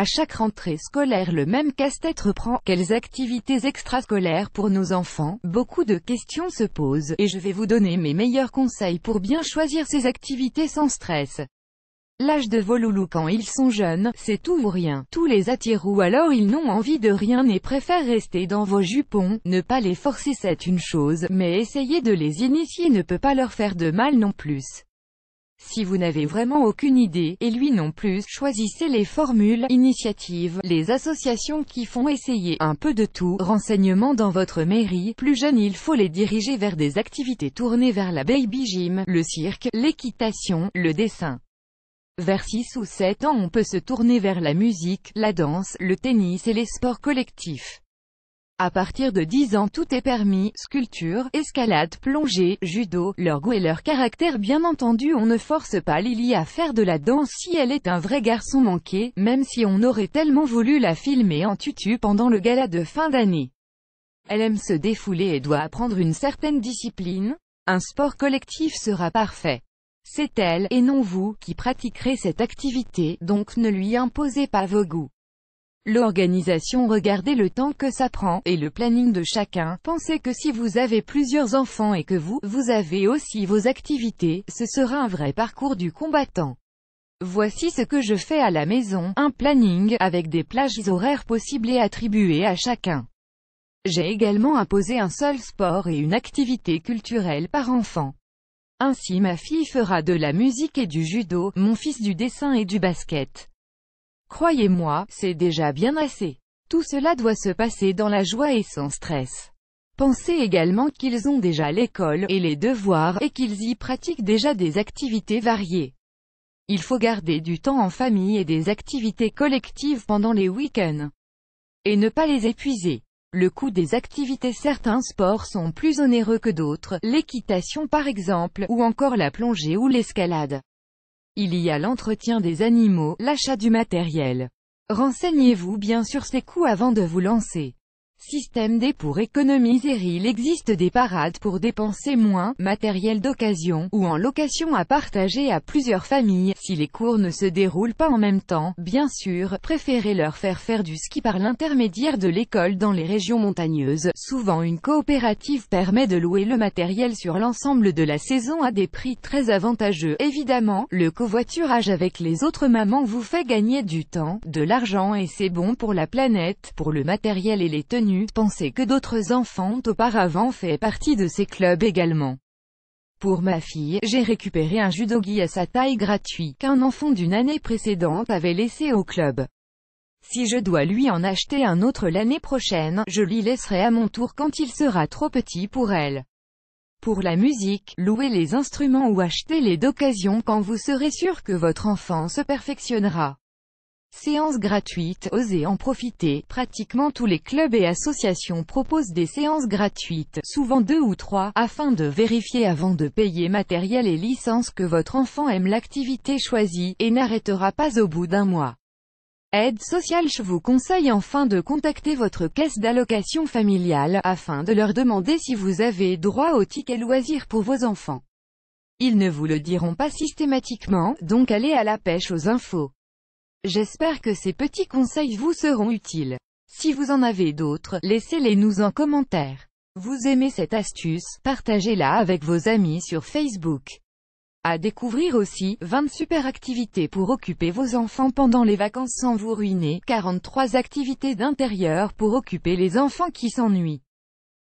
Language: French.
À chaque rentrée scolaire le même casse-tête reprend. Quelles activités extrascolaires pour nos enfants? Beaucoup de questions se posent, et je vais vous donner mes meilleurs conseils pour bien choisir ces activités sans stress. L'âge de vos loulous quand ils sont jeunes, c'est tout ou rien. Tous les attirent ou alors ils n'ont envie de rien et préfèrent rester dans vos jupons. Ne pas les forcer c'est une chose, mais essayer de les initier ne peut pas leur faire de mal non plus. Si vous n'avez vraiment aucune idée, et lui non plus, choisissez les formules, initiatives, les associations qui font essayer un peu de tout, renseignements dans votre mairie. Plus jeune il faut les diriger vers des activités tournées vers la baby gym, le cirque, l'équitation, le dessin. Vers 6 ou 7 ans on peut se tourner vers la musique, la danse, le tennis et les sports collectifs. À partir de 10 ans tout est permis, sculpture, escalade, plongée, judo, leur goût et leur caractère bien entendu on ne force pas Lily à faire de la danse si elle est un vrai garçon manqué, même si on aurait tellement voulu la filmer en tutu pendant le gala de fin d'année. Elle aime se défouler et doit apprendre une certaine discipline. Un sport collectif sera parfait. C'est elle, et non vous, qui pratiquerez cette activité, donc ne lui imposez pas vos goûts. L'organisation, regardez le temps que ça prend, et le planning de chacun. Pensez que si vous avez plusieurs enfants et que vous avez aussi vos activités, ce sera un vrai parcours du combattant. Voici ce que je fais à la maison, un planning, avec des plages horaires possibles et attribuées à chacun. J'ai également imposé un seul sport et une activité culturelle par enfant. Ainsi ma fille fera de la musique et du judo, mon fils du dessin et du basket. Croyez-moi, c'est déjà bien assez. Tout cela doit se passer dans la joie et sans stress. Pensez également qu'ils ont déjà l'école, et les devoirs, et qu'ils y pratiquent déjà des activités variées. Il faut garder du temps en famille et des activités collectives pendant les week-ends. Et ne pas les épuiser. Le coût des activités. Certains sports sont plus onéreux que d'autres, l'équitation par exemple, ou encore la plongée ou l'escalade. Il y a l'entretien des animaux, l'achat du matériel. Renseignez-vous bien sur ces coûts avant de vous lancer. Système D pour économiser. Il existe des parades pour dépenser moins, matériel d'occasion, ou en location à partager à plusieurs familles. Si les cours ne se déroulent pas en même temps, bien sûr, préférez leur faire du ski par l'intermédiaire de l'école dans les régions montagneuses. Souvent une coopérative permet de louer le matériel sur l'ensemble de la saison à des prix très avantageux. Évidemment, le covoiturage avec les autres mamans vous fait gagner du temps, de l'argent et c'est bon pour la planète. Pour le matériel et les tenues, pensez que d'autres enfants ont auparavant fait partie de ces clubs également. Pour ma fille, j'ai récupéré un judogi à sa taille gratuit, qu'un enfant d'une année précédente avait laissé au club. Si je dois lui en acheter un autre l'année prochaine, je lui laisserai à mon tour quand il sera trop petit pour elle. Pour la musique, louez les instruments ou achetez-les d'occasion quand vous serez sûr que votre enfant se perfectionnera. Séances gratuites, osez en profiter. Pratiquement tous les clubs et associations proposent des séances gratuites, souvent 2 ou 3, afin de vérifier avant de payer matériel et licence que votre enfant aime l'activité choisie, et n'arrêtera pas au bout d'un mois. Aide sociale. Je vous conseille enfin de contacter votre caisse d'allocation familiale, afin de leur demander si vous avez droit au ticket loisirs pour vos enfants. Ils ne vous le diront pas systématiquement, donc allez à la pêche aux infos. J'espère que ces petits conseils vous seront utiles. Si vous en avez d'autres, laissez-les nous en commentaire. Vous aimez cette astuce, partagez-la avec vos amis sur Facebook. À découvrir aussi, 20 super activités pour occuper vos enfants pendant les vacances sans vous ruiner, 43 activités d'intérieur pour occuper les enfants qui s'ennuient.